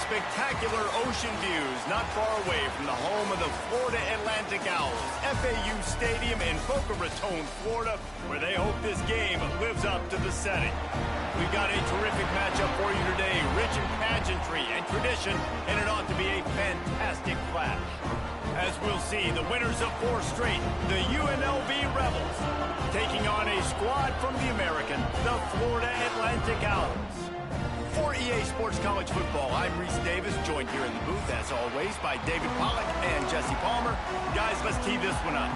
Spectacular ocean views not far away from the home of the Florida Atlantic Owls, FAU Stadium in Boca Raton, Florida, where they hope this game lives up to the setting. We've got a terrific matchup for you today, rich in pageantry and tradition, and it ought to be a fantastic clash. As we'll see, the winners of 4 straight, the UNLV Rebels, taking on a squad from the American, the Florida Atlantic Owls. For EA Sports College Football, I'm Reese Davis, joined here in the booth, as always, by David Pollack and Jesse Palmer. Guys, let's tee this one up.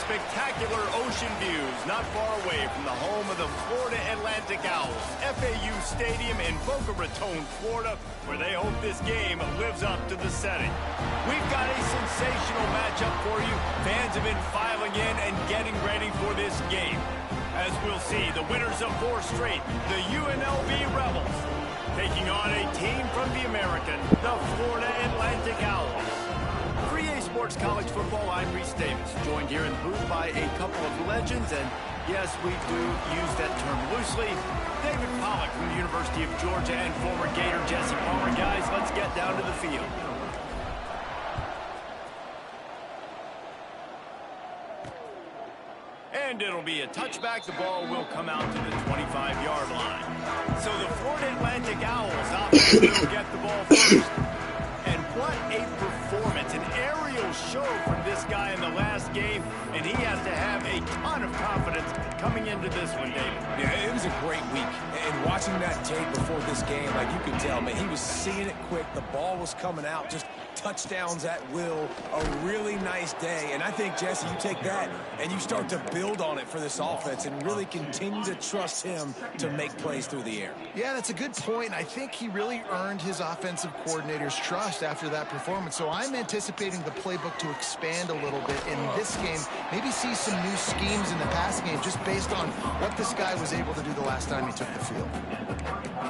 Spectacular ocean views not far away from the home of the Florida Atlantic Owls, FAU Stadium in Boca Raton, Florida, where they hope this game lives up to the setting. We've got a sensational matchup for you. Fans have been filing in and getting ready for this game. As we'll see, the winners of 4 straight, the UNLV Rebels, taking on a team from the American, the Florida Atlantic Owls. For EA Sports College Football, I'm Reese Davis, joined here in the booth by a couple of legends, and yes, we do use that term loosely. David Pollack from the University of Georgia and former Gator Jesse Palmer. Guys, let's get down to the field. And it'll be a touchback. The ball will come out to the 25-yard line. So the Florida Atlantic Owls obviously will get the ball first. And what a performance, an aerial show from this guy in the last game, and he has to have a ton of confidence coming into this one, David. Yeah, it was a great week, and watching that tape before this game, like you could tell, man, he was seeing it quick, the ball was coming out, just touchdowns at will, a really nice day, and I think, Jesse, you take that and you start to build on it for this offense and really continue to trust him to make plays through the air. Yeah, that's a good point. I think he really earned his offensive coordinator's trust after that performance, so I'm anticipating the playbook to expand a little bit in this game, maybe see some new schemes in the passing game just based on what this guy was able to do the last time he took the field.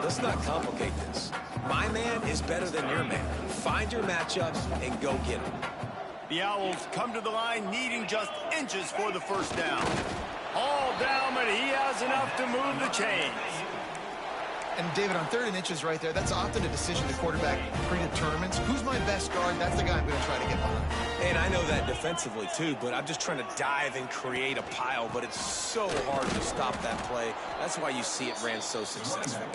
Let's not complicate this. My man is better than your man. Find your matchups and go get him. The Owls come to the line needing just inches for the first down. All down, but he has enough to move the chains. And, David, on 3rd and inches right there, that's often a decision the quarterback predetermines. Who's my best guard? That's the guy I'm going to try to get behind. And I know that defensively, too, but I'm just trying to dive and create a pile, but it's so hard to stop that play. That's why you see it ran so successful.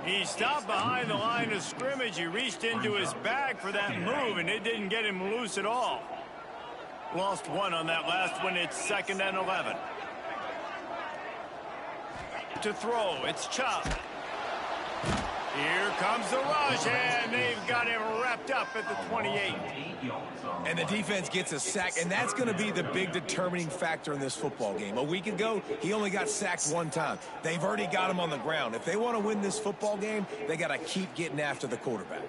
He stopped behind the line of scrimmage. He reached into his bag for that move, and it didn't get him loose at all. Lost one on that last one. It's 2nd and 11. To throw, it's Chubb. Here comes the rush, and they've got him wrapped up at the 28. And the defense gets a sack, and that's going to be the big determining factor in this football game. A week ago, he only got sacked 1 time. They've already got him on the ground. If they want to win this football game, they got to keep getting after the quarterback.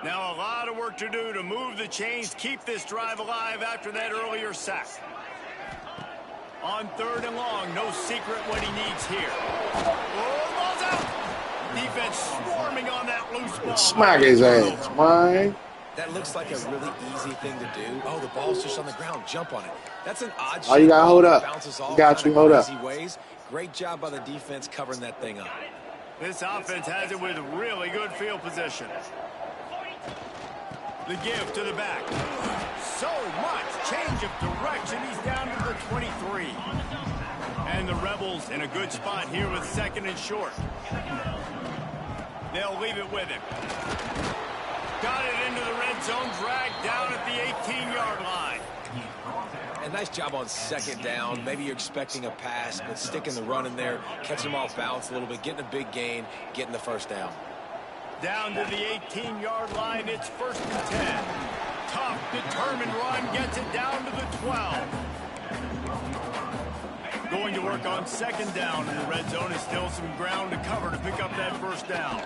Now a lot of work to do to move the chains, keep this drive alive after that earlier sack. On 3rd and long, no secret what he needs here. Oh, ball's out! Defense swarming on that loose ball. Smack his ass, man. That looks like a really easy thing to do. Oh, the ball's just on the ground. Jump on it. That's an odd shot. Oh, you got to hold up. Bounces off. Got you, hold up. Ways. Great job by the defense covering that thing up. This offense has it with really good field position. The give to the back. So much change of direction. He's down to the 23. And the Rebels in a good spot here with 2nd and short. They'll leave it with him. Got it into the red zone, dragged down at the 18-yard line. A nice job on 2nd down. Maybe you're expecting a pass, but sticking the run in there, catching him off balance a little bit, getting a big gain, getting the 1st down. Down to the 18-yard line, it's 1st and 10. Tough, determined run, gets it down to the 12. Going to work on 2nd down in the red zone. Is still some ground to cover to pick up that 1st down.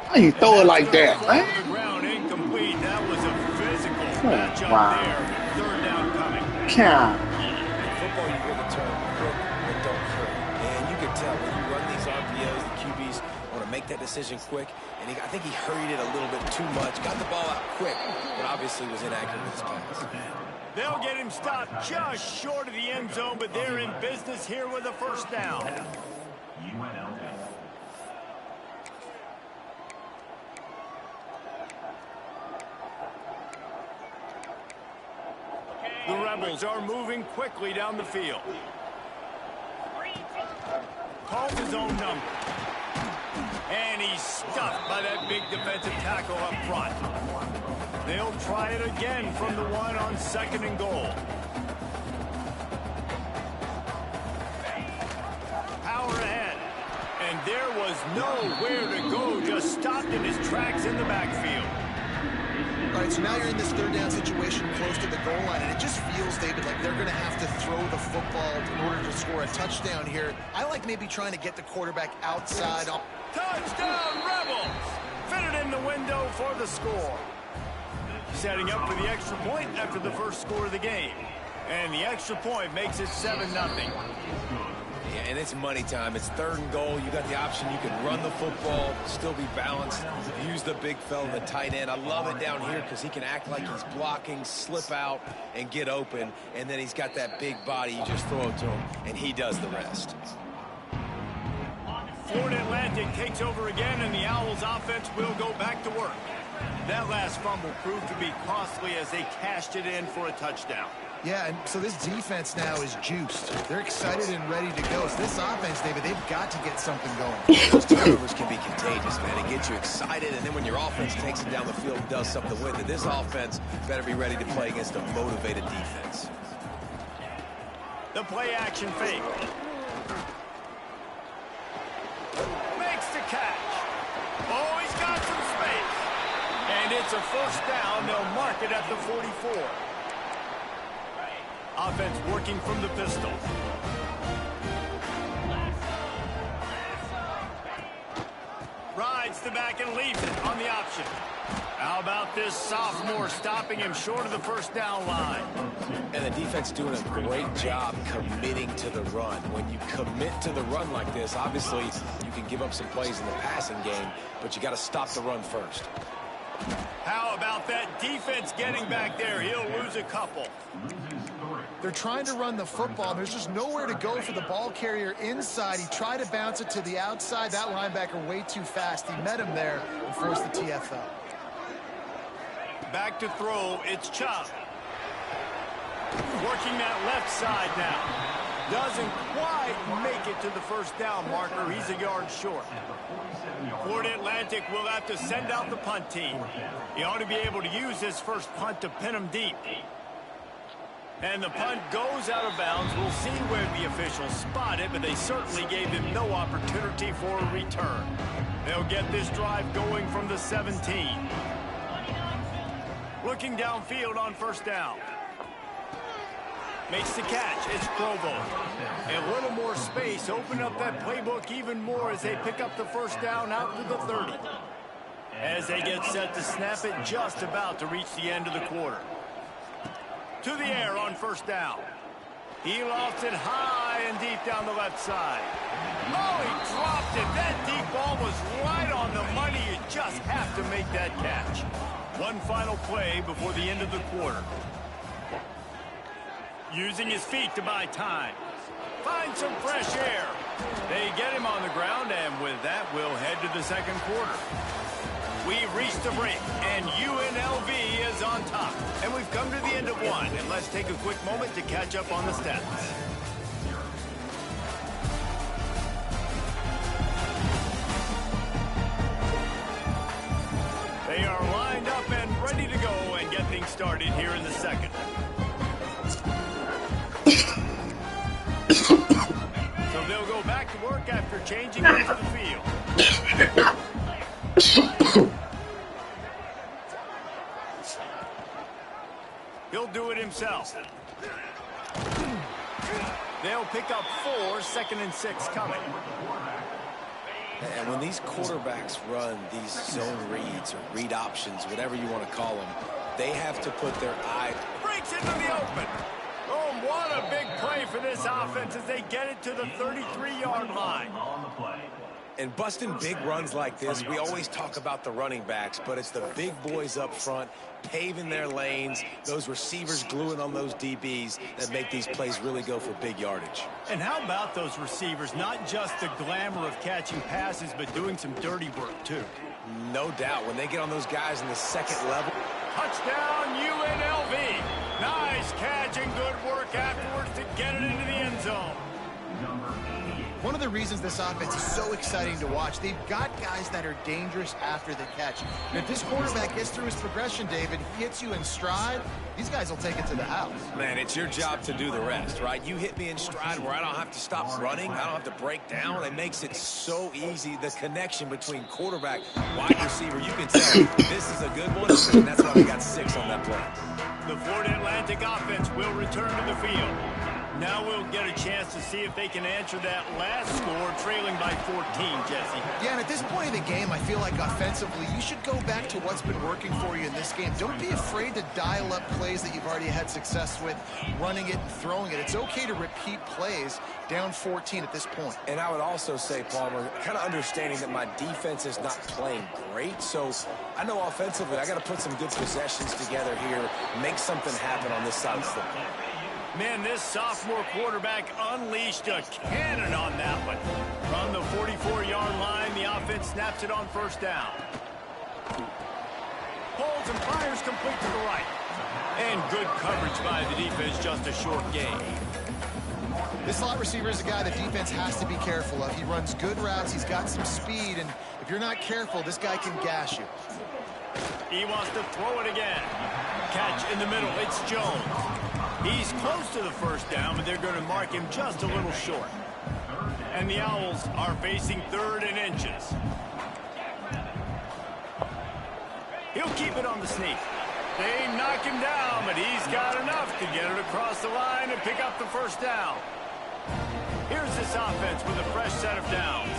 How you throw it like that, man? The ground incomplete. That was a physical matchup there. 3rd down coming. Count. In football, you hear the term quick but don't hurt. And you can tell when you run these RPOs, the QBs want to make that decision quick. And I think he hurried it a little bit too much. Got the ball out quick, but obviously was inaccurate with his pass. They'll get him stopped just short of the end zone, but they're in business here with a 1st down. The Rebels are moving quickly down the field. Calls his own number. And he's stuffed by that big defensive tackle up front. They'll try it again from the 1 on 2nd and goal. Power ahead. And there was nowhere to go, just stopped in his tracks in the backfield. All right, so now you're in this 3rd down situation close to the goal line, and it just feels, David, like they're going to have to throw the football in order to score a touchdown here. I like maybe trying to get the quarterback outside. Touchdown, Rebels! Fitted in the window for the score. Setting up for the extra point after the 1st score of the game. And the extra point makes it 7-0. Yeah, and it's money time. It's 3rd and goal. You got the option. You can run the football, still be balanced, use the big fella, the tight end. I love it down here because he can act like he's blocking, slip out, and get open. And then he's got that big body. You just throw it to him, and he does the rest. Florida Atlantic takes over again, and the Owls offense will go back to work. That last fumble proved to be costly as they cashed it in for a touchdown. Yeah, and so this defense now is juiced. They're excited and ready to go. So this offense, David, they've got to get something going. Those turnovers can be contagious, man. It gets you excited, and then when your offense takes it down the field and does something with it, this offense better be ready to play against a motivated defense. The play-action fake. Makes the catch. Oh, he's got some space. And it's a 1st down. They'll mark it at the 44. Offense working from the pistol. Rides Gets the back and leaves it on the option. How about this sophomore stopping him short of the first down line? And the defense doing a great job committing to the run. When you commit to the run like this, obviously you can give up some plays in the passing game, but you got to stop the run first. How about that defense getting back there? He'll lose a couple. They're trying to run the football. There's just nowhere to go for the ball carrier inside. He tried to bounce it to the outside. That linebacker way too fast. He met him there and forced the TFL. Back to throw, it's Chubb. Working that left side now. Doesn't quite make it to the first down marker. He's a yard short. Florida Atlantic will have to send out the punt team. He ought to be able to use his first punt to pin him deep. And the punt goes out of bounds. We'll see where the officials spot it, but they certainly gave him no opportunity for a return. They'll get this drive going from the 17. Looking downfield on first down. Makes the catch. It's Provo. A little more space. Open up that playbook even more as they pick up the first down out to the 30. As they get set to snap it, just about to reach the end of the quarter. To the air on first down. He lost it high and deep down the left side. Oh, he dropped it. That deep ball was right on the money. You just have to make that catch. One final play before the end of the quarter. Using his feet to buy time. Find some fresh air. They get him on the ground, and with that, we'll head to the second quarter. We've reached the break, and UNLV is on top. And we've come to the end of one, and let's take a quick moment to catch up on the stats. They are lined up and ready to go and get things started here in the second. So they'll go back to work after changing into the field. He'll do it himself. They'll pick up 4, 2nd and 6 coming. And when these quarterbacks run these zone reads or read options, whatever you want to call them, they have to put their eye. Breaks into the open. Oh, what a big play for this offense as they get it to the 33-yard line. And busting big runs like this, we always talk about the running backs, but it's the big boys up front paving their lanes, those receivers gluing on those DBs that make these plays really go for big yardage. And how about those receivers? Not just the glamour of catching passes, but doing some dirty work, too. No doubt. When they get on those guys in the second level. Touchdown, UNLV. Nice catch and good work afterwards to get it into the end zone. One of the reasons this offense is so exciting to watch, they've got guys that are dangerous after the catch. And if this quarterback gets through his progression, David, he hits you in stride, these guys will take it to the house. Man, it's your job to do the rest, right? You hit me in stride where I don't have to stop running. I don't have to break down. It makes it so easy. The connection between quarterback, wide receiver, you can tell this is a good one, and that's why we got 6 on that play. The Florida Atlantic offense will return to the field. Now we'll get a chance to see if they can answer that last score, trailing by 14, Jesse. Yeah, and at this point in the game, I feel like offensively, you should go back to what's been working for you in this game. Don't be afraid to dial up plays that you've already had success with, running it and throwing it. It's okay to repeat plays down 14 at this point. And I would also say, Palmer, kind of understanding that my defense is not playing great, so I know offensively I got to put some good possessions together here, make something happen on this side of the football. Man, this sophomore quarterback unleashed a cannon on that one. From the 44-yard line, the offense snaps it on first down. Pulls and fires complete to the right. And good coverage by the defense, just a short gain. This slot receiver is a guy the defense has to be careful of. He runs good routes, he's got some speed, and if you're not careful, this guy can gash you. He wants to throw it again. Catch in the middle, it's Jones. He's close to the first down, but they're going to mark him just a little short. And the Owls are facing 3rd and inches. He'll keep it on the sneak. They knock him down, but he's got enough to get it across the line and pick up the first down. Here's this offense with a fresh set of downs.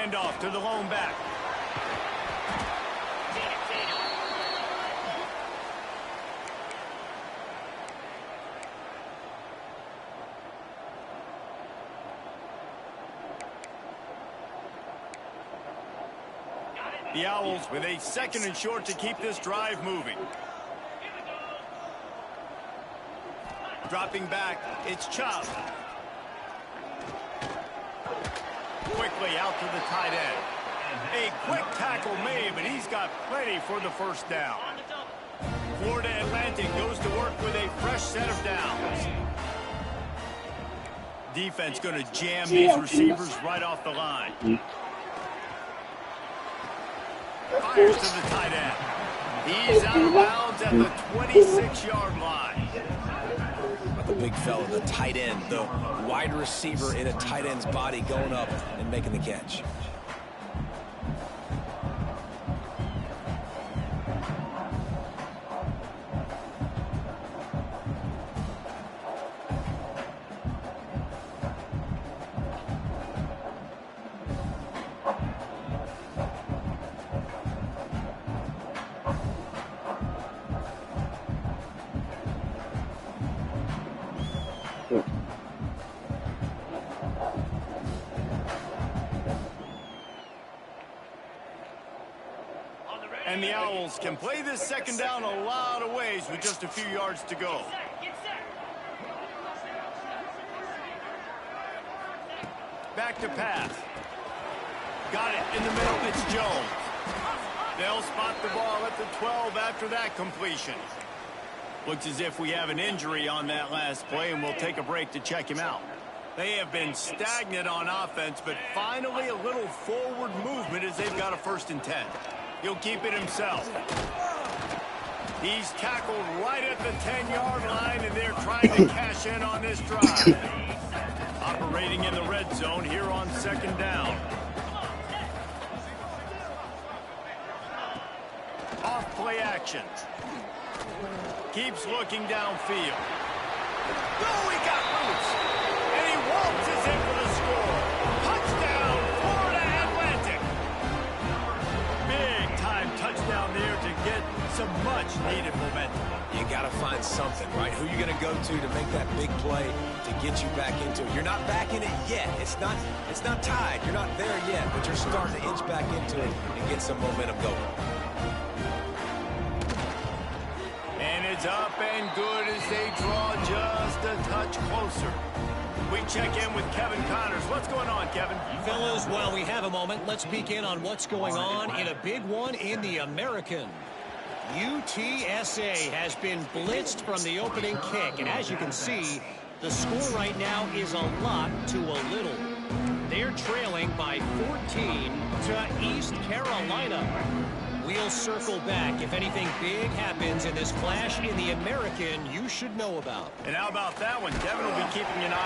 handoff to the lone back. The Owls with a 2nd and short to keep this drive moving. Dropping back, it's Chubb. Quickly out to the tight end. A quick tackle made, but he's got plenty for the first down. Florida Atlantic goes to work with a fresh set of downs. Defense going to jam these receivers right off the line. Fires to the tight end. He's out of bounds at the 26-yard line. The big fella, the tight end, the wide receiver in a tight end's body going up and making the catch. And the Owls can play this 2nd down a lot of ways with just a few yards to go. Back to pass. Got it in the middle. It's Jones. They'll spot the ball at the 12 after that completion. Looks as if we have an injury on that last play, and we'll take a break to check him out. They have been stagnant on offense, but finally a little forward movement as they've got a 1st and 10. He'll keep it himself. He's tackled right at the 10-yard line, and they're trying to cash in on this drive. Operating in the red zone here on 2nd down. Off play action. Keeps looking downfield. Oh, he got loose. And he waltzes in for the score. Touchdown, Florida Atlantic. Big time touchdown there to get some much needed momentum. You got to find something, right? Who you going to go to make that big play to get you back into it? You're not back in it yet. It's not tied. You're not there yet, but you're starting to inch back into it and get some momentum going. And it's up and good as they draw just a touch closer. We check in with Kevin Connors. What's going on, Kevin? Fellas, while we have a moment, let's peek in on what's going on in a big one in the American. UTSA has been blitzed from the opening kick, and as you can see, the score right now is a lot to a little. They're trailing by 14 to East Carolina. We'll circle back if anything big happens in this clash in the American you should know about. And how about that one? Kevin will be keeping an eye